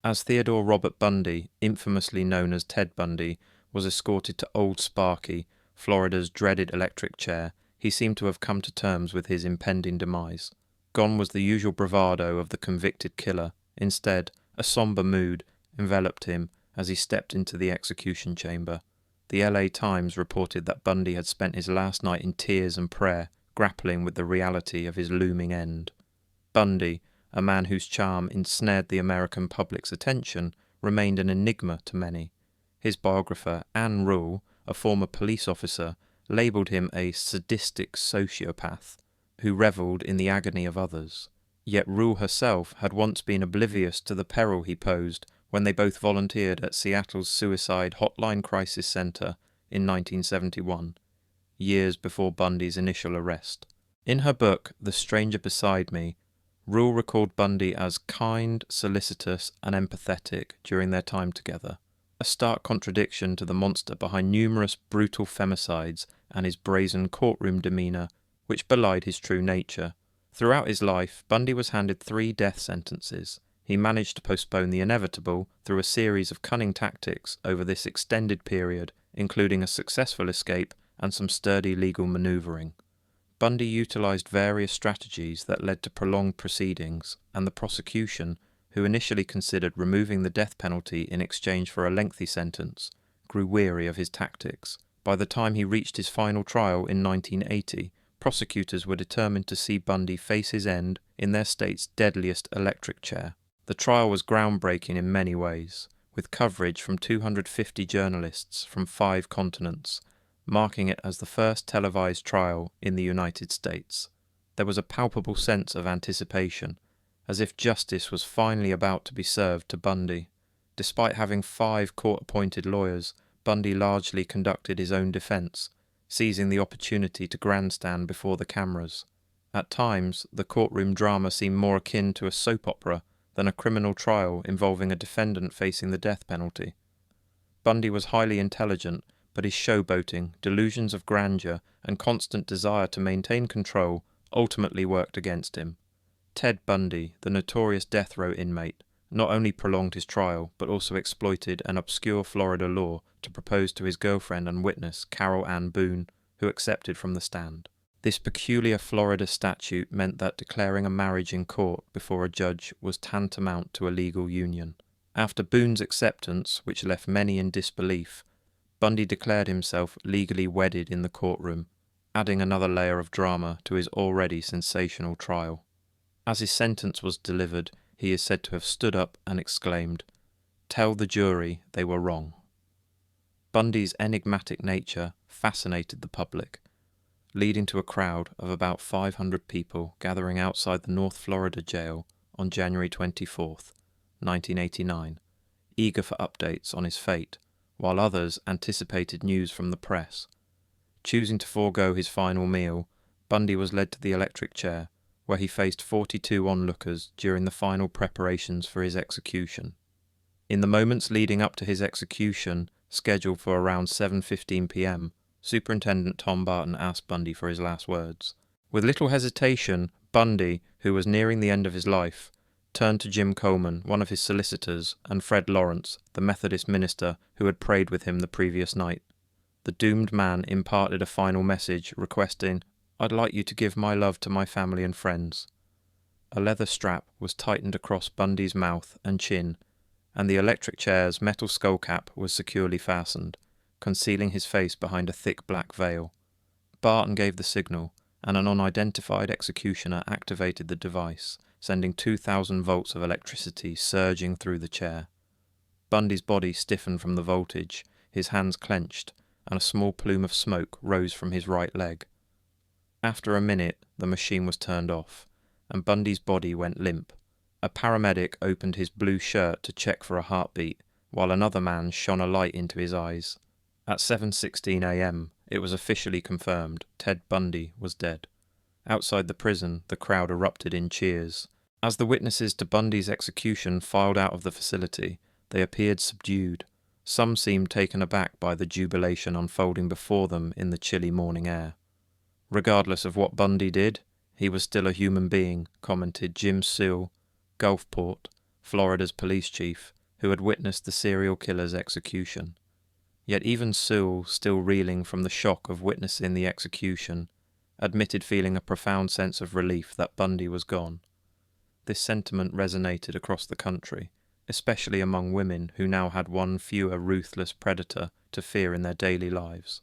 As Theodore Robert Bundy, infamously known as Ted Bundy, was escorted to Old Sparky, Florida's dreaded electric chair, he seemed to have come to terms with his impending demise. Gone was the usual bravado of the convicted killer. Instead, a somber mood enveloped him as he stepped into the execution chamber. The LA Times reported that Bundy had spent his last night in tears and prayer, grappling with the reality of his looming end. Bundy, a man whose charm ensnared the American public's attention, remained an enigma to many. His biographer, Anne Rule, a former police officer, labelled him a sadistic sociopath who revelled in the agony of others. Yet Rule herself had once been oblivious to the peril he posed when they both volunteered at Seattle's Suicide Hotline Crisis Center in 1971, years before Bundy's initial arrest. In her book, The Stranger Beside Me, Rule recalled Bundy as kind, solicitous, and empathetic during their time together, a stark contradiction to the monster behind numerous brutal femicides and his brazen courtroom demeanour, which belied his true nature. Throughout his life, Bundy was handed 3 death sentences. He managed to postpone the inevitable through a series of cunning tactics over this extended period, including a successful escape and some sturdy legal manoeuvring. Bundy utilised various strategies that led to prolonged proceedings, and the prosecution, who initially considered removing the death penalty in exchange for a lengthy sentence, grew weary of his tactics. By the time he reached his final trial in 1980, prosecutors were determined to see Bundy face his end in their state's deadliest electric chair. The trial was groundbreaking in many ways, with coverage from 250 journalists from 5 continents, marking it as the first televised trial in the United States. There was a palpable sense of anticipation, as if justice was finally about to be served to Bundy. Despite having 5 court-appointed lawyers, Bundy largely conducted his own defence, seizing the opportunity to grandstand before the cameras. At times, the courtroom drama seemed more akin to a soap opera than a criminal trial involving a defendant facing the death penalty. Bundy was highly intelligent, but his showboating, delusions of grandeur, and constant desire to maintain control ultimately worked against him. Ted Bundy, the notorious death row inmate, not only prolonged his trial, but also exploited an obscure Florida law to propose to his girlfriend and witness, Carol Ann Boone, who accepted from the stand. This peculiar Florida statute meant that declaring a marriage in court before a judge was tantamount to a legal union. After Boone's acceptance, which left many in disbelief, Bundy declared himself legally wedded in the courtroom, adding another layer of drama to his already sensational trial. As his sentence was delivered, he is said to have stood up and exclaimed, "Tell the jury they were wrong." Bundy's enigmatic nature fascinated the public, leading to a crowd of about 500 people gathering outside the North Florida jail on January 24th, 1989, eager for updates on his fate, while others anticipated news from the press. Choosing to forego his final meal, Bundy was led to the electric chair, where he faced 42 onlookers during the final preparations for his execution. In the moments leading up to his execution, scheduled for around 7:15 p.m., Superintendent Tom Barton asked Bundy for his last words. With little hesitation, Bundy, who was nearing the end of his life, turned to Jim Coleman, one of his solicitors, and Fred Lawrence, the Methodist minister who had prayed with him the previous night. The doomed man imparted a final message requesting, "I'd like you to give my love to my family and friends." A leather strap was tightened across Bundy's mouth and chin, and the electric chair's metal skull cap was securely fastened, concealing his face behind a thick black veil. Barton gave the signal, and an unidentified executioner activated the device, sending 2,000 volts of electricity surging through the chair. Bundy's body stiffened from the voltage, his hands clenched, and a small plume of smoke rose from his right leg. After a minute, the machine was turned off, and Bundy's body went limp. A paramedic opened his blue shirt to check for a heartbeat, while another man shone a light into his eyes. At 7:16 a.m., it was officially confirmed Ted Bundy was dead. Outside the prison, the crowd erupted in cheers. As the witnesses to Bundy's execution filed out of the facility, they appeared subdued. Some seemed taken aback by the jubilation unfolding before them in the chilly morning air. "Regardless of what Bundy did, he was still a human being," commented Jim Seal, Gulfport, Florida's police chief, who had witnessed the serial killer's execution. Yet even Sewell, still reeling from the shock of witnessing the execution, admitted feeling a profound sense of relief that Bundy was gone. This sentiment resonated across the country, especially among women who now had one fewer ruthless predator to fear in their daily lives.